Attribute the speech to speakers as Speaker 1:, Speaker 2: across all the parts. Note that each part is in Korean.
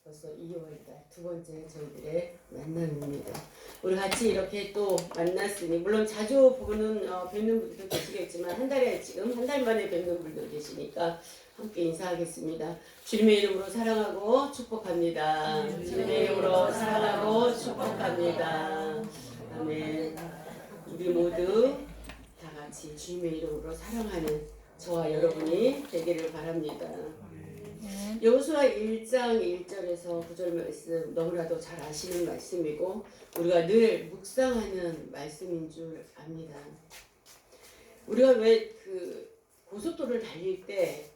Speaker 1: 벌써 2월달 두 번째 저희들의 만남입니다. 우리 같이 이렇게 또 만났으니 물론 자주 뵙는 분들도 계시겠지만 한 달에 지금 한 달 만에 뵙는 분도 계시니까 함께 인사하겠습니다. 주님의 이름으로 사랑하고 축복합니다. 주님의 이름으로 사랑하고 축복합니다. 아멘. 우리 모두 다 같이 주님의 이름으로 사랑하는 저와 여러분이 되기를 바랍니다. 여호수아 1장 1절에서 9절 말씀 너무나도 잘 아시는 말씀이고 우리가 늘 묵상하는 말씀인 줄 압니다. 우리가 왜 그 고속도로를 달릴 때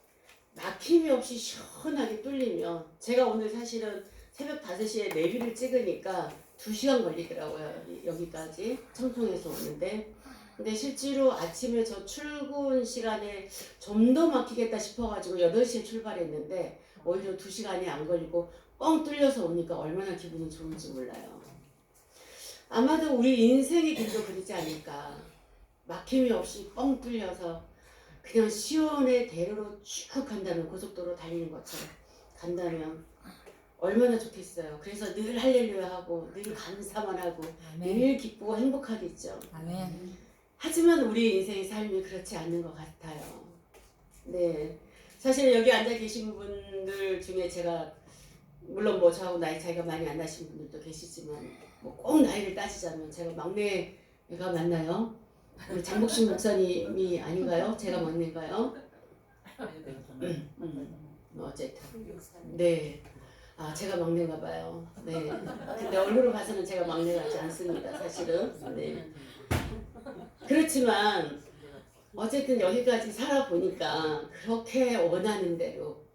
Speaker 1: 막힘이 없이 시원하게 뚫리면 제가 오늘 사실은 새벽 5시에 내비를 찍으니까 2시간 걸리더라고요. 여기까지 청송에서 오는데 근데 실제로 아침에 저 출근 시간에 좀 더 막히겠다 싶어가지고 8시에 출발했는데 오히려 2시간이 안 걸리고 뻥 뚫려서 오니까 얼마나 기분이 좋은지 몰라요. 아마도 우리 인생의 길도 그러지 않을까. 막힘이 없이 뻥 뚫려서 그냥 시원의 대로로 쭉 간다면 고속도로 달리는 것처럼 간다면 얼마나 좋겠어요. 그래서 늘 할렐루야 하고 늘 감사만 하고 늘 기쁘고 행복하겠죠.
Speaker 2: 아멘.
Speaker 1: 하지만 우리 인생의 삶이 그렇지 않는 것 같아요. 네, 사실 여기 앉아 계신 분들 중에 제가 물론 뭐 저하고 나이 차이가 많이 안 나신 분들도 계시지만 뭐 꼭 나이를 따지자면 제가 막내가 맞나요? 우리 장복신 목사님이 아닌가요? 제가 막내인가요? 어쨌든 네. 아, 제가 막내인가 봐요. 네. 근데 얼굴로 봐서는 제가 막내 같지 않습니다. 사실은. 네. 그렇지만 어쨌든 여기까지 살아보니까 그렇게 원하는 대로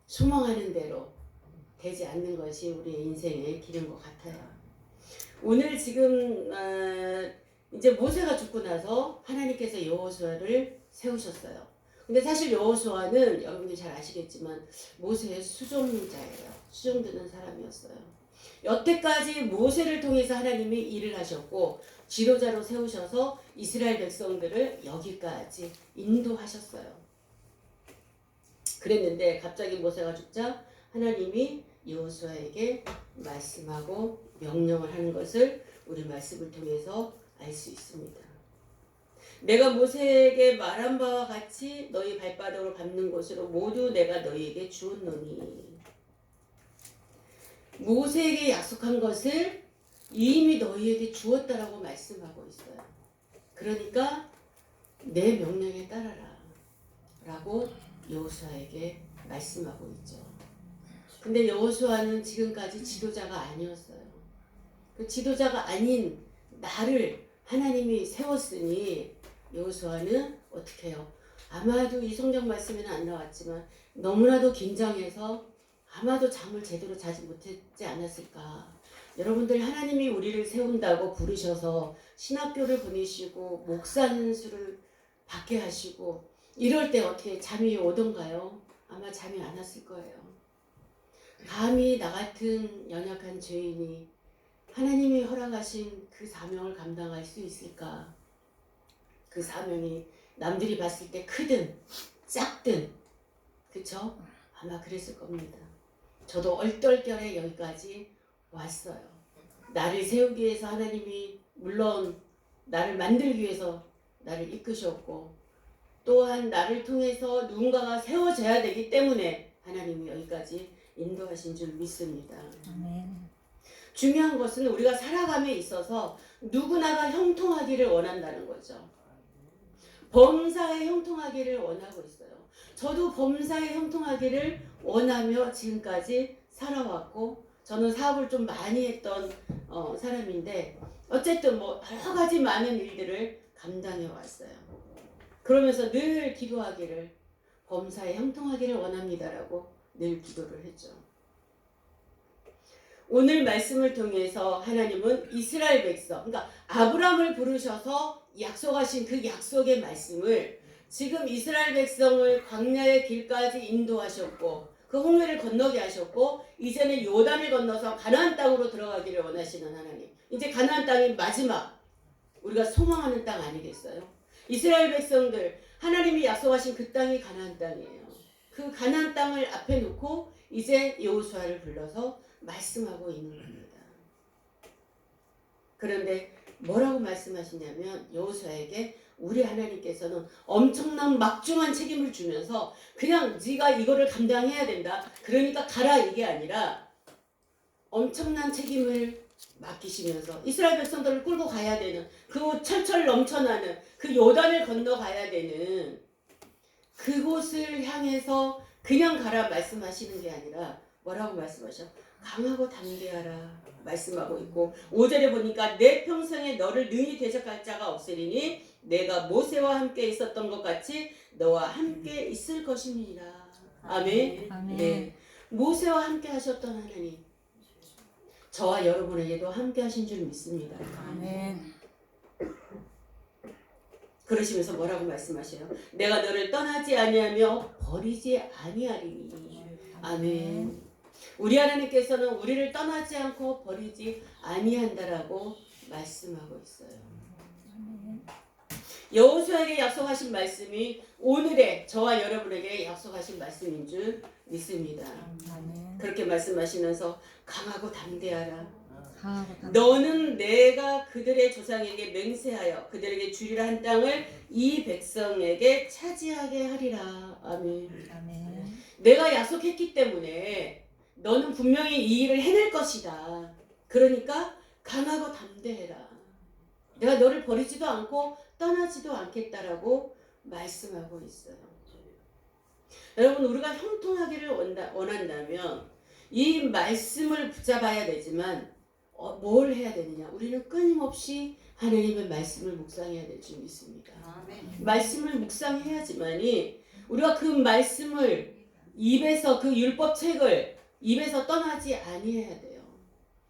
Speaker 1: 소망하는 대로 되지 않는 것이 우리 인생의 길인 것 같아요. 오늘 지금 이제 모세가 죽고 나서 하나님께서 여호수아를 세우셨어요. 근데 사실 여호수아는 여러분들이 잘 아시겠지만 모세의 수종자예요. 수종드는 사람이었어요. 여태까지 모세를 통해서 하나님이 일을 하셨고 지도자로 세우셔서 이스라엘 백성들을 여기까지 인도하셨어요. 그랬는데 갑자기 모세가 죽자 하나님이 여호수아에게 말씀하고 명령을 하는 것을 우리 말씀을 통해서 알 수 있습니다. 내가 모세에게 말한 바와 같이 너희 발바닥으로 밟는 곳으로 모두 내가 너희에게 주었노니 모세에게 약속한 것을 이미 너희에게 주었다라고 말씀하고 있어요. 그러니까 내 명령에 따라라 라고 여호수아에게 말씀하고 있죠. 근데 여호수아는 지금까지 지도자가 아니었어요. 그 지도자가 아닌 나를 하나님이 세웠으니 여호수아는 어떻게 해요? 아마도 이 성경 말씀에는 안 나왔지만 너무나도 긴장해서 아마도 잠을 제대로 자지 못했지 않았을까. 여러분들 하나님이 우리를 세운다고 부르셔서 신학교를 보내시고 목사수를 받게 하시고 이럴 때 어떻게 잠이 오던가요? 아마 잠이 안 왔을 거예요. 감히 나 같은 연약한 죄인이 하나님이 허락하신 그 사명을 감당할 수 있을까? 그 사명이 남들이 봤을 때 크든 작든 그쵸? 아마 그랬을 겁니다. 저도 얼떨결에 여기까지 왔어요. 나를 세우기 위해서 하나님이 물론 나를 만들기 위해서 나를 이끄셨고 또한 나를 통해서 누군가가 세워져야 되기 때문에 하나님이 여기까지 인도하신 줄 믿습니다.
Speaker 2: 아멘.
Speaker 1: 중요한 것은 우리가 살아감에 있어서 누구나가 형통하기를 원한다는 거죠. 범사에 형통하기를 원하고 있어요. 저도 범사에 형통하기를 원하며 지금까지 살아왔고 저는 사업을 좀 많이 했던 사람인데 어쨌든 뭐 여러 가지 많은 일들을 감당해 왔어요. 그러면서 늘 기도하기를 범사에 형통하기를 원합니다라고 늘 기도를 했죠. 오늘 말씀을 통해서 하나님은 이스라엘 백성, 그러니까 아브라함을 부르셔서 약속하신 그 약속의 말씀을 지금 이스라엘 백성을 광야의 길까지 인도하셨고 그 홍해를 건너게 하셨고 이제는 요단을 건너서 가나안 땅으로 들어가기를 원하시는 하나님. 이제 가나안 땅이 마지막 우리가 소망하는 땅 아니겠어요? 이스라엘 백성들 하나님이 약속하신 그 땅이 가나안 땅이에요. 그 가나안 땅을 앞에 놓고 이제 여호수아를 불러서 말씀하고 있는 겁니다. 그런데 뭐라고 말씀하시냐면 여호수아에게 우리 하나님께서는 엄청난 막중한 책임을 주면서 그냥 네가 이거를 감당해야 된다. 그러니까 가라 이게 아니라 엄청난 책임을 맡기시면서 이스라엘 백성들을 끌고 가야 되는 그 철철 넘쳐나는 그 요단을 건너가야 되는 그곳을 향해서 그냥 가라 말씀하시는 게 아니라 뭐라고 말씀하셔? 강하고 담대하라 말씀하고 있고 5절에 보니까 내 평생에 너를 능히 대적할 자가 없으리니 내가 모세와 함께 있었던 것 같이 너와 함께 있을 것입니다. 아멘.
Speaker 2: 아멘.
Speaker 1: 네. 모세와 함께 하셨던 하나님 저와 여러분에게도 함께 하신 줄 믿습니다.
Speaker 2: 아멘.
Speaker 1: 그러시면서 뭐라고 말씀하셔요? 내가 너를 떠나지 아니하며 버리지 아니하리니. 아멘. 우리 하나님께서는 우리를 떠나지 않고 버리지 아니한다라고 말씀하고 있어요. 여호수아에게 약속하신 말씀이 오늘의 저와 여러분에게 약속하신 말씀인 줄 믿습니다.
Speaker 2: 아멘.
Speaker 1: 그렇게 말씀하시면서 강하고 담대하라.
Speaker 2: 강하고 담대하라.
Speaker 1: 너는 내가 그들의 조상에게 맹세하여 그들에게 주리라 한 땅을 이 백성에게 차지하게 하리라. 아멘.
Speaker 2: 아멘.
Speaker 1: 내가 약속했기 때문에 너는 분명히 이 일을 해낼 것이다. 그러니까 강하고 담대해라. 내가 너를 버리지도 않고 떠나지도 않겠다라고 말씀하고 있어요. 여러분 우리가 형통하기를 원한다면 이 말씀을 붙잡아야 되지만 뭘 해야 되느냐? 우리는 끊임없이 하나님의 말씀을 묵상해야 될 줄 믿습니다. 말씀을 묵상해야지만이 우리가 그 말씀을 입에서 그 율법책을 입에서 떠나지 아니해야 돼요.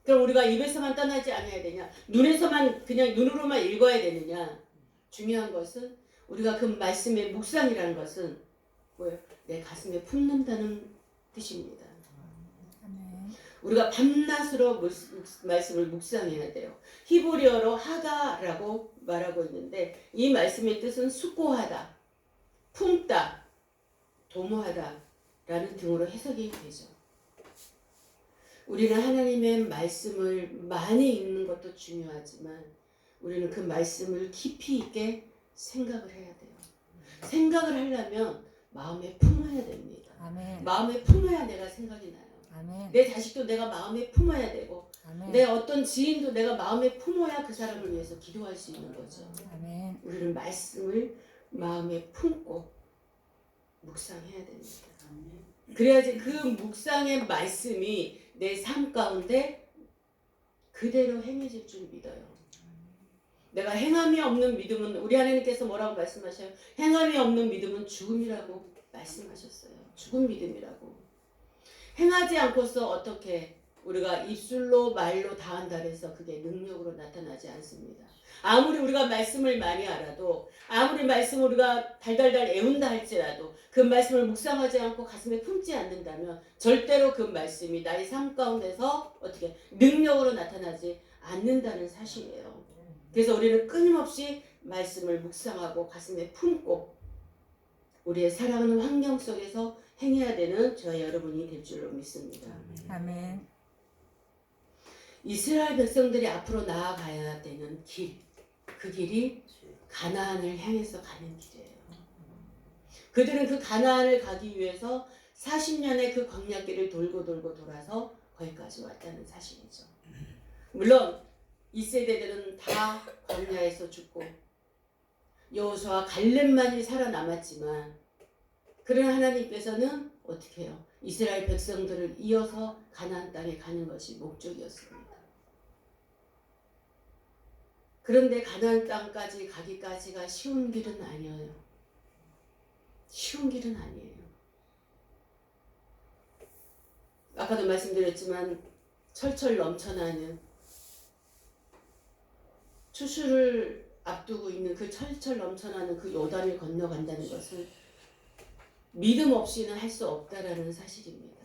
Speaker 1: 그럼 우리가 입에서만 떠나지 아니해야 되냐? 눈에서만 그냥 눈으로만 읽어야 되느냐? 중요한 것은 우리가 그 말씀의 묵상이라는 것은 뭐예요? 내 가슴에 품는다는 뜻입니다. 우리가 밤낮으로 말씀을 묵상해야 돼요. 히브리어로 하다라고 말하고 있는데 이 말씀의 뜻은 숙고하다, 품다, 도모하다라는 등으로 해석이 되죠. 우리는 하나님의 말씀을 많이 읽는 것도 중요하지만 우리는 그 말씀을 깊이 있게 생각을 해야 돼요. 생각을 하려면 마음에 품어야 됩니다.
Speaker 2: 아멘.
Speaker 1: 마음에 품어야 내가 생각이 나요.
Speaker 2: 아멘.
Speaker 1: 내 자식도 내가 마음에 품어야 되고
Speaker 2: 아멘.
Speaker 1: 내 어떤 지인도 내가 마음에 품어야 그 사람을 위해서 기도할 수 있는 거죠.
Speaker 2: 아멘.
Speaker 1: 우리는 말씀을 마음에 품고 묵상해야 됩니다. 그래야지 그 묵상의 말씀이 내 삶 가운데 그대로 행해질 줄 믿어요. 내가 행함이 없는 믿음은 우리 하나님께서 뭐라고 말씀하셔요? 행함이 없는 믿음은 죽음이라고 말씀하셨어요. 죽은 믿음이라고. 행하지 않고서 어떻게 우리가 입술로 말로 다 한다 해서 그게 능력으로 나타나지 않습니다. 아무리 우리가 말씀을 많이 알아도 아무리 말씀을 우리가 달달달 애운다 할지라도 그 말씀을 묵상하지 않고 가슴에 품지 않는다면 절대로 그 말씀이 나의 삶 가운데서 어떻게 능력으로 나타나지 않는다는 사실이에요. 그래서 우리는 끊임없이 말씀을 묵상하고 가슴에 품고 우리의 살아가는 환경 속에서 행해야 되는 저와 여러분이 될 줄로 믿습니다.
Speaker 2: 아멘.
Speaker 1: 이스라엘 백성들이 앞으로 나아가야 되는 길, 그 길이 가나안을 향해서 가는 길이에요. 그들은 그 가나안을 가기 위해서 40년의 그 광야길을 돌고 돌아서 거기까지 왔다는 사실이죠. 물론 이 세대들은 다 광야에서 죽고 여호수아 갈렙만이 살아남았지만 그러나 하나님께서는 어떻게 해요? 이스라엘 백성들을 이어서 가나안 땅에 가는 것이 목적이었습니다. 그런데 가나안 땅까지 가기까지가 쉬운 길은 아니에요. 쉬운 길은 아니에요. 아까도 말씀드렸지만 철철 넘쳐나는 추수를 앞두고 있는 그 철철 넘쳐나는 그 요단을 건너간다는 것은 믿음 없이는 할 수 없다라는 사실입니다.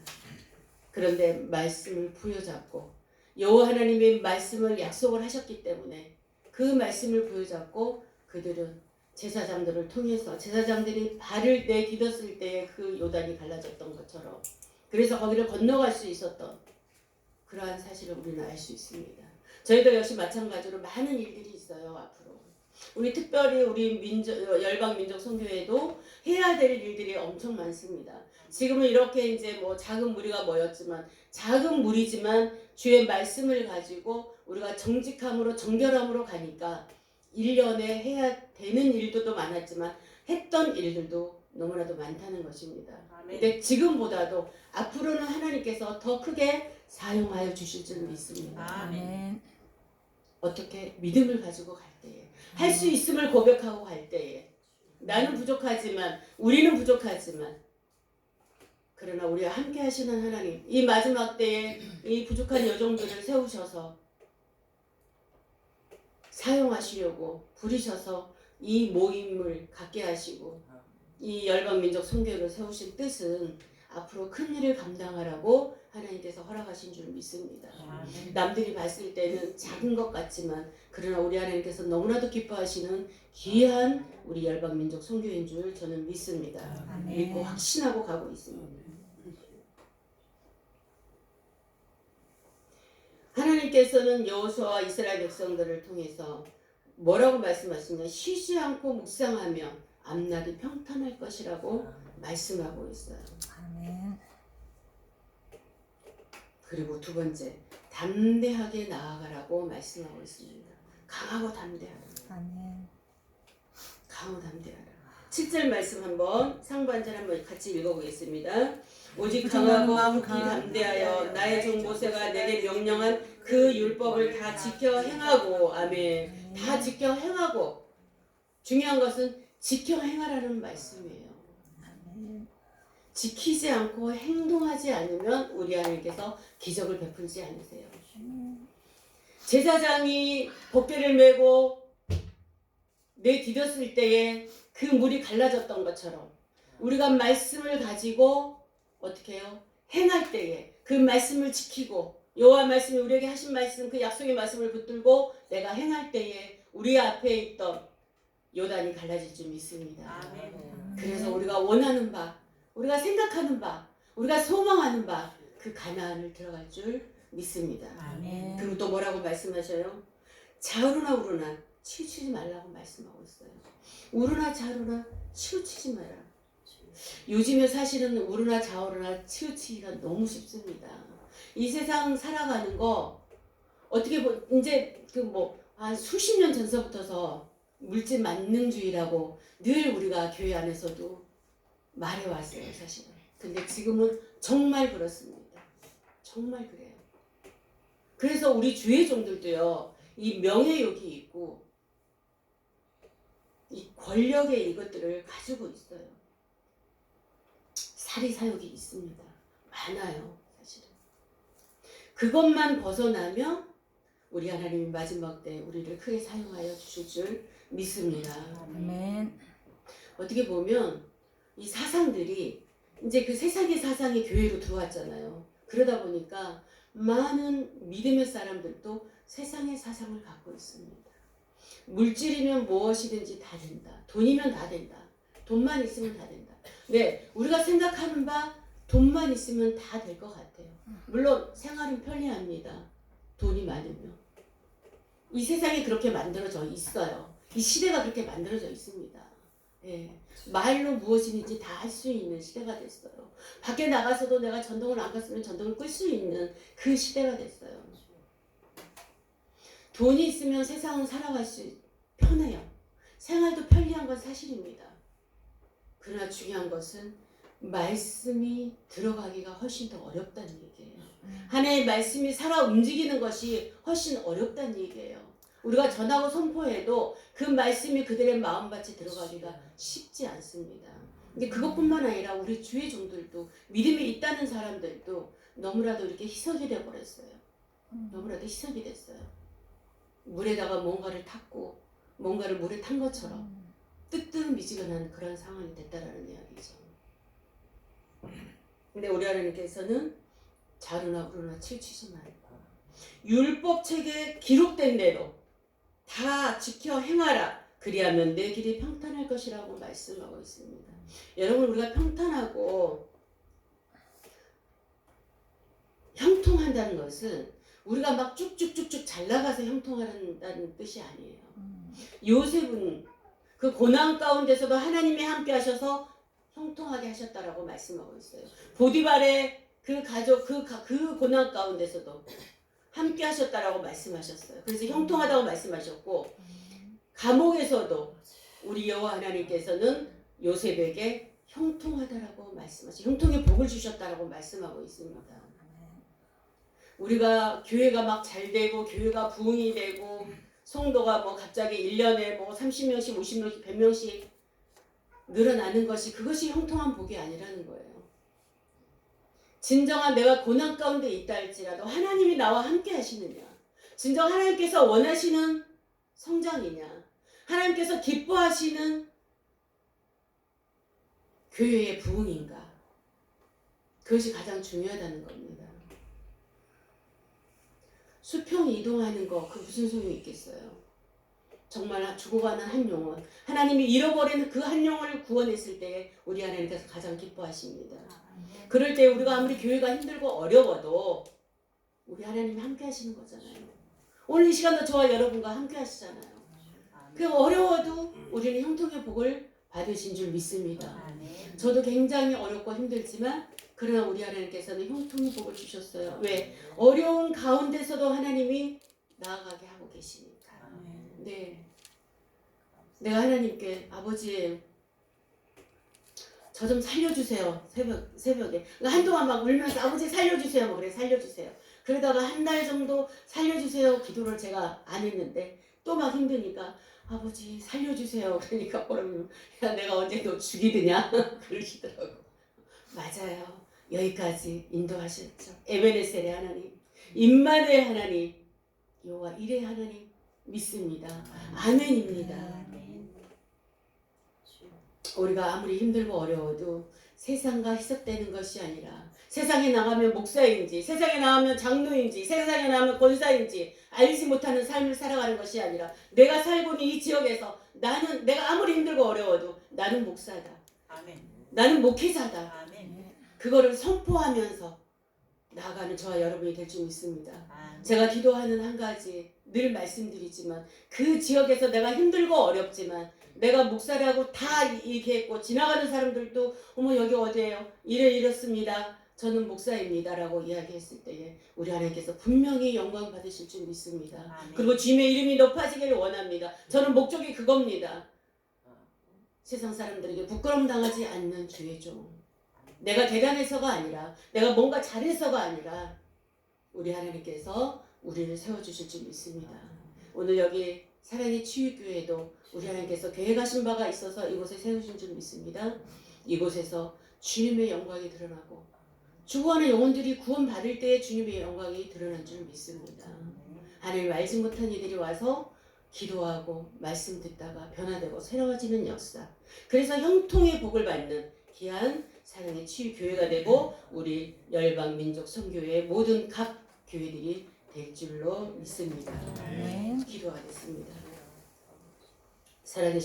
Speaker 1: 그런데 말씀을 부여잡고 여호와 하나님의 말씀을 약속을 하셨기 때문에 그 말씀을 부여잡고 그들은 제사장들을 통해서 제사장들이 발을 내디뎠을 때에 그 요단이 갈라졌던 것처럼 그 그래서 거기를 건너갈 수 있었던 그러한 사실을 우리는 알 수 있습니다. 저희도 역시 마찬가지로 많은 일들이 있어요. 앞으로 우리 특별히 우리 열방민족 선교회도 해야 될 일들이 엄청 많습니다. 지금은 이렇게 이제 뭐 작은 무리가 모였지만 작은 무리지만 주의 말씀을 가지고 우리가 정직함으로 정결함으로 가니까 1년에 해야 되는 일도 많았지만 했던 일들도 너무나도 많다는 것입니다. 근데 지금보다도 앞으로는 하나님께서 더 크게 사용하여 주실 줄 믿습니다.
Speaker 2: 아멘.
Speaker 1: 어떻게? 믿음을 가지고 갈 때에 할 수 있음을 고백하고 갈 때에 나는 부족하지만 우리는 부족하지만 그러나 우리와 함께 하시는 하나님 이 마지막 때에 이 부족한 여종들을 세우셔서 사용하시려고 부리셔서 이 모임을 갖게 하시고 이 열방민족 선교를 세우신 뜻은 앞으로 큰 일을 감당하라고 하나님께서 허락하신 줄 믿습니다. 남들이 봤을 때는 작은 것 같지만 그러나 우리 하나님께서 너무나도 기뻐하시는 귀한 우리 열방민족 선교인 줄 저는 믿습니다.
Speaker 2: 아멘.
Speaker 1: 믿고 확신하고 가고 있습니다. 하나님께서는 여호수아와 이스라엘 백성들을 통해서 뭐라고 말씀하시냐? 쉬지 않고 묵상하며 앞날이 평탄할 것이라고 말씀하고 있어요.
Speaker 2: 아멘.
Speaker 1: 그리고 두 번째, 담대하게 나아가라고 말씀하고 있습니다. 강하고 담대하라.
Speaker 2: 아멘.
Speaker 1: 강하고 담대하라. 7절 말씀 한번 상반절 한번 같이 읽어보겠습니다. 오직 강하고 굳게 담대하여 나의 종 모세가 내게 명령한 그 율법을 다 지켜 행하고 아멘. 다 지켜 행하고 중요한 것은 지켜 행하라는 말씀이에요.
Speaker 2: 아멘.
Speaker 1: 지키지 않고 행동하지 않으면 우리 하나님께서 기적을 베풀지 않으세요. 제사장이 법궤를 메고 내디뎠을 때에 그 물이 갈라졌던 것처럼 우리가 말씀을 가지고 어떻게 해요? 행할 때에 그 말씀을 지키고 여호와 말씀이 우리에게 하신 말씀 그 약속의 말씀을 붙들고 내가 행할 때에 우리 앞에 있던 요단이 갈라질 줄 믿습니다. 그래서 우리가 원하는 바 우리가 생각하는 바 우리가 소망하는 바 그 가나안을 들어갈 줄 믿습니다.
Speaker 2: 아멘.
Speaker 1: 그리고 또 뭐라고 말씀하셔요? 좌우로나 우로나 치우치지 말라고 말씀하고 있어요. 우로나 좌우로나 치우치지 마라. 요즘에 사실은 우로나 좌우로나 치우치기가 너무 쉽습니다. 이 세상 살아가는 거 어떻게 이제 한 수십 년 전서부터서 물질 만능주의라고 늘 우리가 교회 안에서도 말해왔어요, 사실은. 근데 지금은 정말 그렇습니다. 정말 그래요. 그래서 우리 주의 종들도요, 이 명예욕이 있고, 이 권력의 이것들을 가지고 있어요. 사리사욕이 있습니다. 많아요, 사실은. 그것만 벗어나면 우리 하나님이 마지막 때 우리를 크게 사용하여 주실 줄 믿습니다.
Speaker 2: 아멘.
Speaker 1: 어떻게 보면 이 사상들이 이제 그 세상의 사상이 교회로 들어왔잖아요. 그러다 보니까 많은 믿음의 사람들도 세상의 사상을 갖고 있습니다. 물질이면 무엇이든지 다 된다. 돈이면 다 된다. 돈만 있으면 다 된다. 네, 우리가 생각하는 바 돈만 있으면 다 될 것 같아요. 물론 생활은 편리합니다. 돈이 많으면. 이 세상이 그렇게 만들어져 있어요. 이 시대가 그렇게 만들어져 있습니다. 예, 말로 무엇이든지 다 할 수 있는 시대가 됐어요. 밖에 나가서도 내가 전등을 안 껐으면 전등을 끌 수 있는 그 시대가 됐어요. 돈이 있으면 세상은 살아갈 수 편해요. 생활도 편리한 건 사실입니다. 그러나 중요한 것은 말씀이 들어가기가 훨씬 더 어렵다는 얘기예요. 하나님의 말씀이 살아 움직이는 것이 훨씬 어렵다는 얘기예요. 우리가 전하고 선포해도 그 말씀이 그들의 마음밭에 들어가기가 쉽지 않습니다. 근데 그것뿐만 아니라 우리 주의 종들도 믿음이 있다는 사람들도 너무나도 이렇게 희석이 되어버렸어요. 너무나도 희석이 됐어요. 물에다가 뭔가를 탔고 뭔가를 물에 탄 것처럼 뜨뜻미지근한 그런 상황이 됐다라는 이야기죠. 근데 우리 하나님께서는 자루나 우루나 치우치지 말고 율법책에 기록된 대로 다 지켜 행하라. 그리하면 내 길이 평탄할 것이라고 말씀하고 있습니다. 여러분 우리가 평탄하고 형통하다는 것은 우리가 막 쭉쭉쭉쭉 잘 나가서 형통하다는 뜻이 아니에요. 요셉은 그 고난 가운데서도 하나님이 함께 하셔서 형통하게 하셨다라고 말씀하고 있어요. 보디발의 그 가족 그 고난 가운데서도 함께 하셨다라고 말씀하셨어요. 그래서 형통하다고 말씀하셨고 감옥에서도 우리 여호와 하나님께서는 요셉에게 형통하다라고 말씀하시고 형통의 복을 주셨다라고 말씀하고 있습니다. 우리가 교회가 막 잘 되고 교회가 부흥이 되고 성도가 뭐 갑자기 1년에 뭐 30명씩 50명씩 100명씩 늘어나는 것이 그것이 형통한 복이 아니라는 거예요. 진정한 내가 고난 가운데 있다 할지라도 하나님이 나와 함께 하시느냐, 진정 하나님께서 원하시는 성장이냐, 하나님께서 기뻐하시는 교회의 부흥인가, 그것이 가장 중요하다는 겁니다. 수평 이동하는 거 그 무슨 소용이 있겠어요. 정말 죽어가는 한 영혼, 하나님이 잃어버리는 그 한 영혼을 구원했을 때 우리 하나님께서 가장 기뻐하십니다. 그럴 때 우리가 아무리 교회가 힘들고 어려워도 우리 하나님이 함께 하시는 거잖아요. 오늘 이 시간도 저와 여러분과 함께 하시잖아요. 그 어려워도 우리는 형통의 복을 받으신 줄 믿습니다. 저도 굉장히 어렵고 힘들지만 그러나 우리 하나님께서는 형통의 복을 주셨어요. 왜? 어려운 가운데서도 하나님이 나아가게 하고 계시니까. 네. 내가 하나님께 아버지 저 좀 살려주세요. 새벽에 한동안 막 울면서 아버지 살려주세요. 뭐 그래 살려주세요. 그러다가 한 달 정도 살려주세요 기도를 제가 안 했는데 또 막 힘드니까 아버지 살려주세요. 그러니까 그러면 야 내가 언제 너 죽이드냐 그러시더라고. 맞아요. 여기까지 인도하셨죠. 에베네셀의 하나님, 임마누엘 하나님, 여호와 이레 하나님 믿습니다. 아멘입니다. 우리가 아무리 힘들고 어려워도 세상과 희석되는 것이 아니라 세상에 나가면 목사인지 세상에 나가면 장로인지 세상에 나가면 권사인지 알지 못하는 삶을 살아가는 것이 아니라 내가 살고 있는 이 지역에서 나는 내가 아무리 힘들고 어려워도 나는 목사다.
Speaker 3: 아멘.
Speaker 1: 나는 목회자다.
Speaker 3: 아멘.
Speaker 1: 그거를 선포하면서 나아가는 저와 여러분이 될 줄 믿습니다.
Speaker 3: 아멘.
Speaker 1: 제가 기도하는 한 가지 늘 말씀드리지만 그 지역에서 내가 힘들고 어렵지만 내가 목사라고 다 얘기했고 지나가는 사람들도 어머 여기 어디예요? 이렇습니다. 저는 목사입니다 라고 이야기했을 때에 우리 하나님께서 분명히 영광 받으실 줄 믿습니다.
Speaker 3: 아멘.
Speaker 1: 그리고 주님의 이름이 높아지기를 원합니다. 저는 목적이 그겁니다. 세상 사람들에게 부끄러움 당하지 않는 주의 종. 내가 대단해서가 아니라 내가 뭔가 잘해서가 아니라 우리 하나님께서 우리를 세워주실 줄 믿습니다. 오늘 여기 사랑의 치유교회도 우리 하나님께서 계획하신 바가 있어서 이곳에 세우신 줄 믿습니다. 이곳에서 주님의 영광이 드러나고 죽어가는 영혼들이 구원받을 때에 주님의 영광이 드러난 줄 믿습니다. 하나님 알지 못한 이들이 와서 기도하고 말씀 듣다가 변화되고 새로워지는 역사. 그래서 형통의 복을 받는 귀한 사랑의 치유교회가 되고 우리 열방민족 선교회의 모든 각 교회들이 될 줄로 믿습니다. 기도하겠습니다. 사랑의